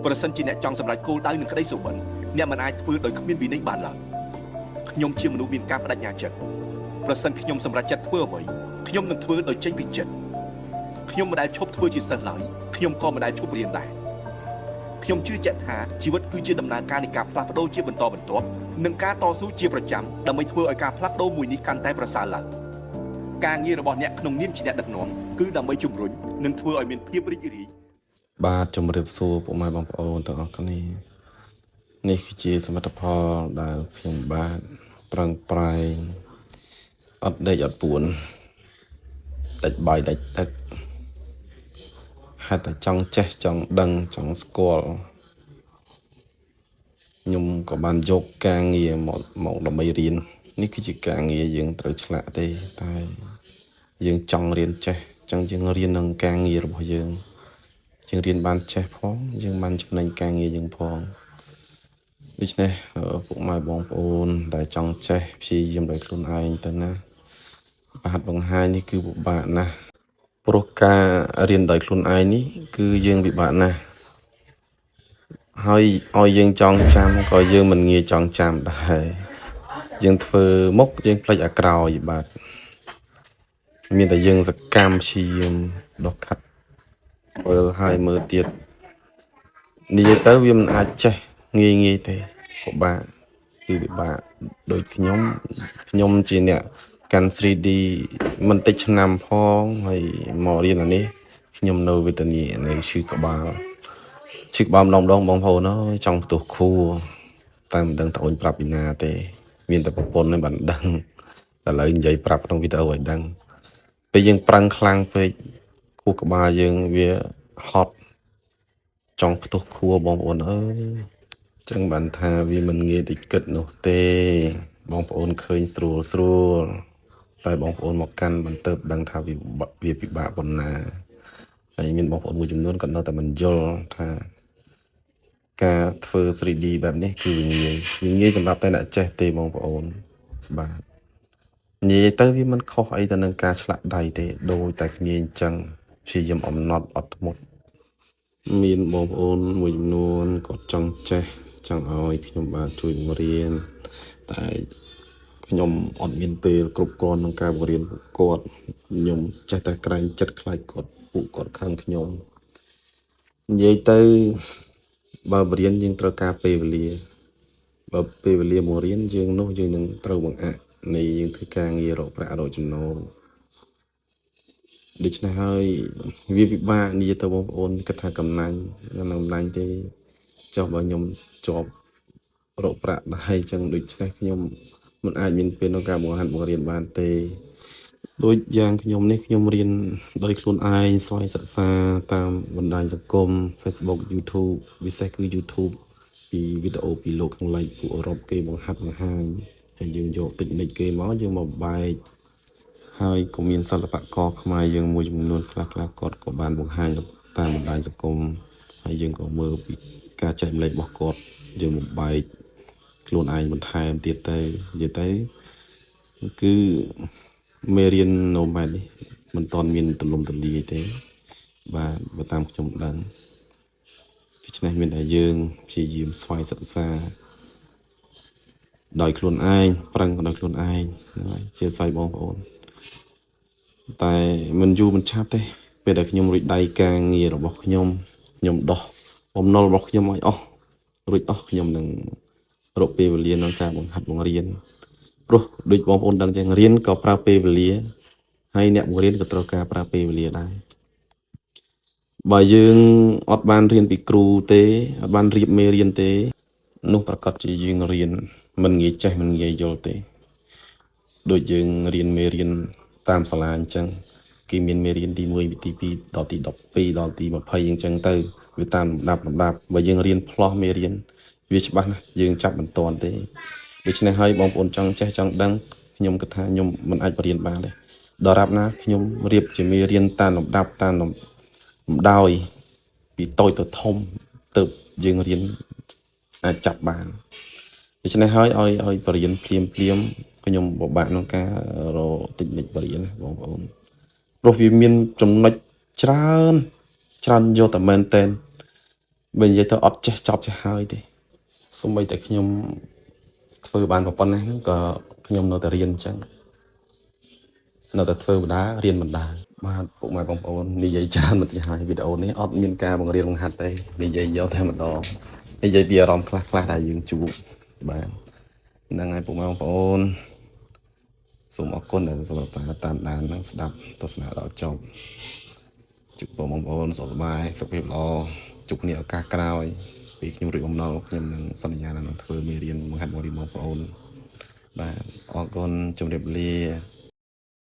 ប្រសិនជាអ្នកចង់សម្រេចគោលដៅនឹងក្តីសុបិនអ្នកមិនអាចធ្វើដោយគ្មានវិន័យបានឡើយខ្ញុំជាមនុស្សមានការបដិញ្ញាចិត្តប្រសិនខ្ញុំសម្រេចចិត្តធ្វើអ្វីខ្ញុំនឹងធ្វើដោយចេញពីចិត្តខ្ញុំមិនដែលឈប់ធ្វើជាសិស្សឡើយខ្ញុំក៏មិនដែលឈប់រៀនដែរខ្ញុំជឿជាក់ថាជីវិតគឺជាដំណើរការនៃការផ្លាស់ប្ដូរជាបន្តបន្ទាប់និងការតស៊ូជាប្រចាំដើម្បីធ្វើឲ្យការផ្លាស់ប្ដូរមួយនេះកាន់តែប្រសើរឡើងការងាររបស់អ្នកក្នុងនាមជាអ្នកដឹកនាំគឺដើម្បីជំរុញនិងធ្វើឲ្យមានភាពរីករាយបាទជំរាបសួរពុកម៉ែបងប្អូនទាំងអស់គ្នានេះគឺជាសមិទ្ធផលដែលខ្ញុំបាទប្រឹងប្រែងអត់ដេកអត់ពួនដាច់បាយដាច់ទឹកហេតុតែចង់ចេះចង់ដឹងចង់ស្គាល់ខ្ញុំក៏បានយកការងារមកដើម្បីរៀននេះគឺជាការងារយើងត្រូវឆ្លាក់ទេតែយើងចង់រៀនចេះអញ្ចឹងយើងរៀននឹងការងាររបស់យើងរៀនបានចេះផងយើងបានចំណេញការងារយើងផងដូច្នេះពុកម៉ែបងប្អូនដែលចង់ចេះព្យាយាមដោយខ្លួនឯងទៅណាបាទបង្ហាញនេះគឺពិបាកណាស់ព្រោះការរៀនដោយខ្លួនឯងនេះគឺយើងពិបាកណាស់ហើយឲ្យយើងចងចាំក៏យើងមិនងាយចងចាំដែរយើងធ្វើមុខយើងភ្លេចអាក្រោយបាទមានតែយើងសកម្មព្យាយាមដកខាត់មើលហើយមើលទៀតនិយាយទៅវាមិនអាចចេះងាយទេពិបាកគឺពិបាកដូចខ្ញុំជាអ្នកកាន់ 3D មិនតិចឆ្នាំផងហើយមករៀនអានេះខ្ញុំនៅវេទនានៅឈឺក្បាលម្ដងបងប្អូនអើយចង់ផ្ទុះខួរតែមិនដឹងតើអូនប្រាប់ពីណាទេមានតែប្រពន្ធនឹងបានដឹងតែឥឡូវនិយាយប្រាប់ក្នុងវីដេអូឲ្យដឹងពេលយើងប្រឹងខ្លាំងពេកខួរក្បាលយើងវាហត់ចង់ផ្ទុះខួរបងប្អូនអើយចឹងបានថាវាមិនងាយតិចគិតនោះទេបងប្អូនឃើញស្រួលតែបងប្អូនមកកាន់បន្ទើបដឹងថាវាពិបាកប៉ុណ្ណាហើយមានបងប្អូនមួយចំនួនគាត់នៅតែមិនយល់ថាការធ្វើ 3D បែបនេះគឺវាងាយសម្រាប់តែអ្នកចេះទេបងប្អូនបាទនិយាយទៅវាមិនខុសអីទៅនឹងការឆ្លាក់ដៃទេដូចតែគ្នាអញ្ចឹងព្យាយាមអំណត់អត់ធ្មត់មានបងប្អូនមួយចំនួនគាត់ចង់ចេះចង់ឲ្យខ្ញុំបាទជួយបង្រៀនតែខ្ញុំអត់មានពេលគ្រប់គ្រាន់ក្នុងការបង្រៀនពួកគាត់ខ្ញុំចេះតែក្រែងចិត្តខ្លាចពួកគាត់ខឹងខ្ញុំនិយាយទៅបើបរៀនយើងត្រូវការពេលវេលាបើពេលវេលាមករៀនយើងនោះយើងនឹងត្រូវបង្អាក់នៃយើងធ្វើការងាររកប្រាក់រកចំណូលដូច្នេះហើយវាពិបាកនិយាយទៅបងប្អូនគិតថាកំណាញ់ទេចុះបើខ្ញុំជាប់រកប្រាក់ដែរអញ្ចឹងដូច្នេះខ្ញុំមិនអាចមានពេលក្នុងការបង្រៀនបានទេដូចយ៉ាងខ្ញុំនេះខ្ញុំរៀនដោយខ្លួនឯងស្វ័យសិក្សាតាមបណ្ដាញសង្គម Facebook YouTube ពិសេសគឺ YouTube ពីវីដេអូពីលោកខាងលិចពួកអឺរ៉ុបគេបង្ហាញហើយយើងយកតិចនិចគេមកយើងមកបែកហើយក៏មានសិល្បករខ្មែរយើងមួយចំនួនខ្លះគាត់ក៏បានបង្ហាញតាមបណ្ដាញសង្គមហើយយើងក៏មើលពីការចែកម្លែករបស់គាត់យើងមកបែកខ្លួនឯងបន្ថែមទៀតទៅនិយាយទៅគឺមេរៀននៅបែបនេះមិនទាន់មានទលំទលាយទេបាទបើតាមខ្ញុំដឹងដូច្នេះមានតែយើងព្យាយាមស្វ័យសិក្សាដោយខ្លួនឯងប្រឹងដោយខ្លួនឯងហើយជាស្វ័យបងប្អូនតែមិនយូរមិនឆាប់ទេពេលដែលខ្ញុំរួចដៃការងាររបស់ខ្ញុំដោះបំណុលរបស់ខ្ញុំឲ្យអស់រួចអស់ខ្ញុំនឹងរកពេលវេលាក្នុងការបង្ហាត់បង្រៀនព្រោះដូចបងប្អូនដឹងចឹងរៀនក៏ប្រើពេលវេលាហើយអ្នកបង្រៀនក៏ត្រូវការប្រើពេលវេលាដែរបើយើងអត់បានរៀនពីគ្រូទេអត់បានរៀបមេរៀនទេនោះប្រកាសជាយើងរៀនមិនងាយចេះមិនងាយយល់ទេដូចយើងរៀនមេរៀនតាមសាលាអញ្ចឹងគេមានមេរៀនទី1ទី2ដល់ទី12ដល់ទី20អញ្ចឹងទៅវាតាមលំដាប់បើយើងរៀនផ្លោះមេរៀនវាច្បាស់ណាស់យើងចាប់មិនទាន់ទេដូច្នេះហើយបងប្អូនចង់ចេះចង់ដឹងខ្ញុំគិតថាខ្ញុំមិនអាចបរៀនបានទេដរាបណាខ្ញុំរៀបជាមេរៀនតាមលំដាប់តាមលំដោយពីតូចទៅធំទៅយើងរៀនអាចចាប់បានដូច្នេះហើយឲ្យបរៀនភ្លាមខ្ញុំពិបាកក្នុងការរកតិចនិចបរៀនណាបងប្អូនព្រោះវាមានចំណុចច្រើនយកតែមែនតែន បើនិយាយទៅអត់ចេះចប់ចេះហើយទេសូម្បីតែខ្ញុំធ្វើបានប៉ុណ្ណេះហ្នឹងក៏ខ្ញុំនៅតែរៀនអញ្ចឹងនៅតែធ្វើបណ្ដារៀនបណ្ដាបាទពុកម៉ែបងប្អូននិយាយច្រើនមកទៀតហើយវីដេអូនេះអត់មានការបង្រៀនបង្ហាត់ទេនិយាយយកតែម្ដងនិយាយពីអារម្មណ៍ខ្លះៗដែលយើងជួបបាទហ្នឹងហើយពុកម៉ែបងប្អូនសូមអរគុណដែលសម្រាប់ការតាមដាននិងស្ដាប់ទស្សនាដល់ចប់ជូនបងប្អូនសុខសប្បាយសុខភាពល្អជួបគ្នាឱកាសក្រោយពីខ្ញុំរួចបំណងខ្ញុំនឹងសន្យានឹងធ្វើមេរៀនបង្ហាត់បង្រៀនបងប្អូនបាទអរគុណជម្រាបលា